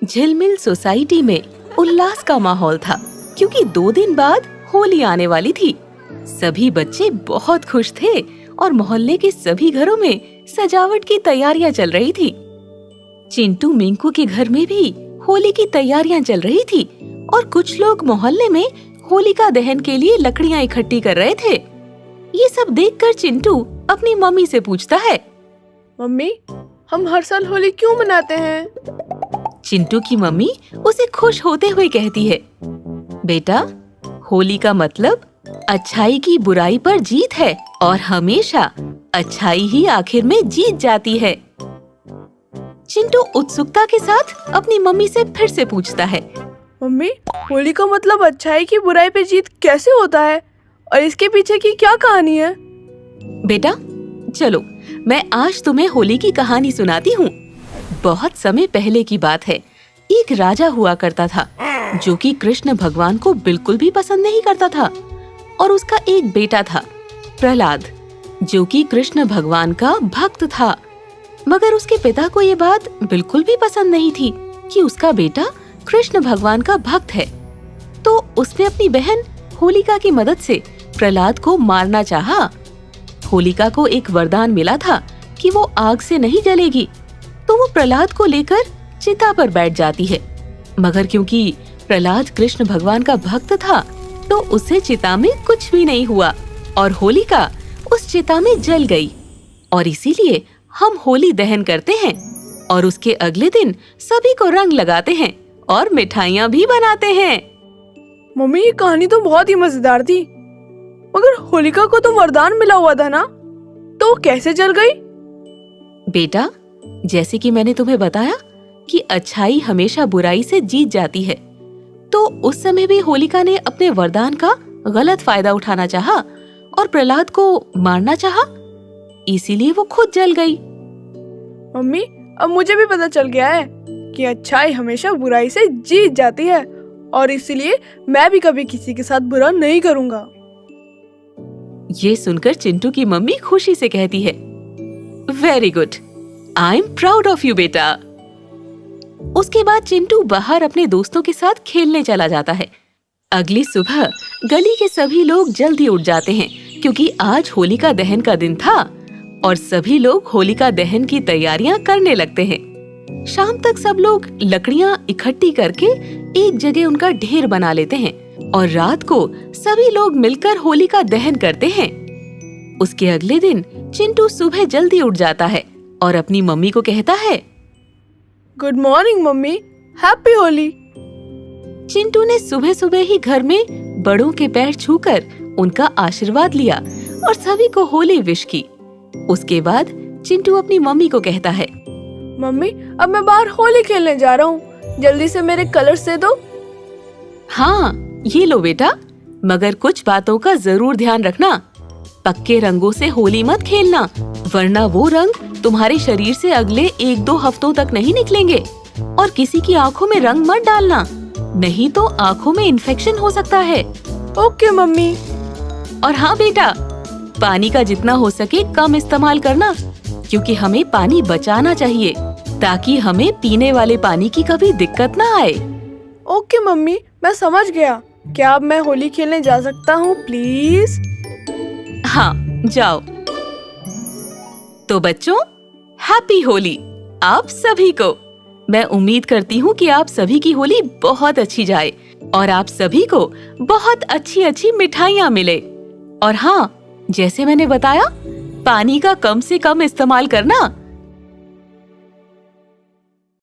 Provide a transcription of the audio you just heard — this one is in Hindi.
झिलमिल सोसाइटी में उल्लास का माहौल था क्योंकि 2 दिन बाद होली आने वाली थी। सभी बच्चे बहुत खुश थे और मोहल्ले के सभी घरों में सजावट की तैयारियां चल रही थी। चिंटू मिंकू के घर में भी होली की तैयारियां चल रही थी और कुछ लोग मोहल्ले में होलिका दहन के लिए लकड़ियां इकट्ठी कर रहे थे। ये सब देखकर चिंटू अपनी मम्मी से पूछता है, मम्मी, हम हर साल होली क्यों मनाते हैं? चिंटू की मम्मी उसे खुश होते हुए कहती है, बेटा, होली का मतलब अच्छाई की बुराई पर जीत है और हमेशा अच्छाई ही आखिर में जीत जाती है। चिंटू उत्सुकता के साथ अपनी मम्मी से फिर से पूछता है, मम्मी, होली का मतलब अच्छाई की बुराई पे जीत कैसे होता है और इसके पीछे की क्या कहानी है? बेटा, चलो मैं आज तुम्हें होली की कहानी सुनाती हूँ। बहुत समय पहले की बात है। एक राजा हुआ करता था जो कि कृष्ण भगवान को बिल्कुल भी पसंद नहीं करता था और उसका एक बेटा था, प्रहलाद, जो कि कृष्ण भगवान का भक्त था। मगर उसके पिता को ये बात बिल्कुल भी पसंद नहीं थी कि उसका बेटा कृष्ण भगवान का भक्त है। तो उसने अपनी बहन होलिका की मदद से प्रहलाद को मारना चाहा। होलिका को एक वरदान मिला था कि वो आग से नहीं जलेगी, तो वो प्रहलाद को लेकर चिता पर बैठ जाती है। मगर क्योंकि प्रहलाद कृष्ण भगवान का भक्त था, तो उसे चिता में कुछ भी नहीं हुआ और होलिका उस चिता में जल गई। और इसीलिए हम होली दहन करते हैं और उसके अगले दिन सभी को रंग लगाते हैं और मिठाइयाँ भी बनाते हैं। मम्मी, ये कहानी तो बहुत ही मजेदार थी, मगर होलिका को तो वरदान मिला हुआ था ना, तो वो कैसे जल गई? बेटा, जैसे कि मैंने तुम्हें बताया कि अच्छाई हमेशा बुराई से जीत जाती है, तो उस समय भी होलिका ने अपने वरदान का गलत फायदा उठाना चाहा और प्रहलाद को मारना चाहा, इसीलिए वो खुद जल गई। मम्मी, अब मुझे भी पता चल गया है कि अच्छाई हमेशा बुराई से जीत जाती है और इसीलिए मैं भी कभी किसी के साथ बुरा नहीं करूँगा। ये सुनकर चिंटू की मम्मी खुशी से कहती है, very good, I am proud of you बेटा। उसके बाद चिंटू बाहर अपने दोस्तों के साथ खेलने चला जाता है। अगली सुबह गली के सभी लोग जल्दी उठ जाते हैं क्योंकि आज होलिका दहन का दिन था और सभी लोग होलिका दहन की तैयारियां करने लगते हैं। शाम तक सब लोग लकड़ियां इकट्ठी करके एक जगह उनका ढेर बना लेते हैं और रात को सभी लोग मिलकर होलिका दहन करते हैं। उसके अगले दिन चिंटू सुबह जल्दी उठ जाता है और अपनी मम्मी को कहता है, good morning mummy, happy Holi. Chintu ने सुबह सुबह ही घर में बड़ों के पैर छूकर उनका आशीर्वाद लिया और सभी को होली विश की। उसके बाद चिंटू अपनी मम्मी को कहता है, मम्मी, अब मैं बाहर होली खेलने जा रहा हूँ, जल्दी से मेरे कलर्स दे दो। हाँ, ये लो बेटा, मगर कुछ बातों का जरूर ध्यान रखना। पक्के रंगों से होली मत खेलना, वरना वो रंग तुम्हारे शरीर से अगले 1-2 हफ्तों तक नहीं निकलेंगे। और किसी की आँखों में रंग मत डालना, नहीं तो आँखों में इन्फेक्शन हो सकता है। Okay mummy. और हाँ बेटा, पानी का जितना हो सके कम इस्तेमाल करना, क्योंकि हमें पानी बचाना चाहिए ताकि हमें पीने वाले पानी की कभी दिक्कत ना आए। ओके मम्मी, मैं समझ गया। क्या अब मैं होली खेलने जा सकता हूँ प्लीज? हाँ, जाओ। तो बच्चों, हैप्पी होली आप सभी को। मैं उम्मीद करती हूँ कि आप सभी की होली बहुत अच्छी जाए और आप सभी को बहुत अच्छी अच्छी मिठाइयाँ मिले। और हाँ, जैसे मैंने बताया, पानी का कम से कम इस्तेमाल करना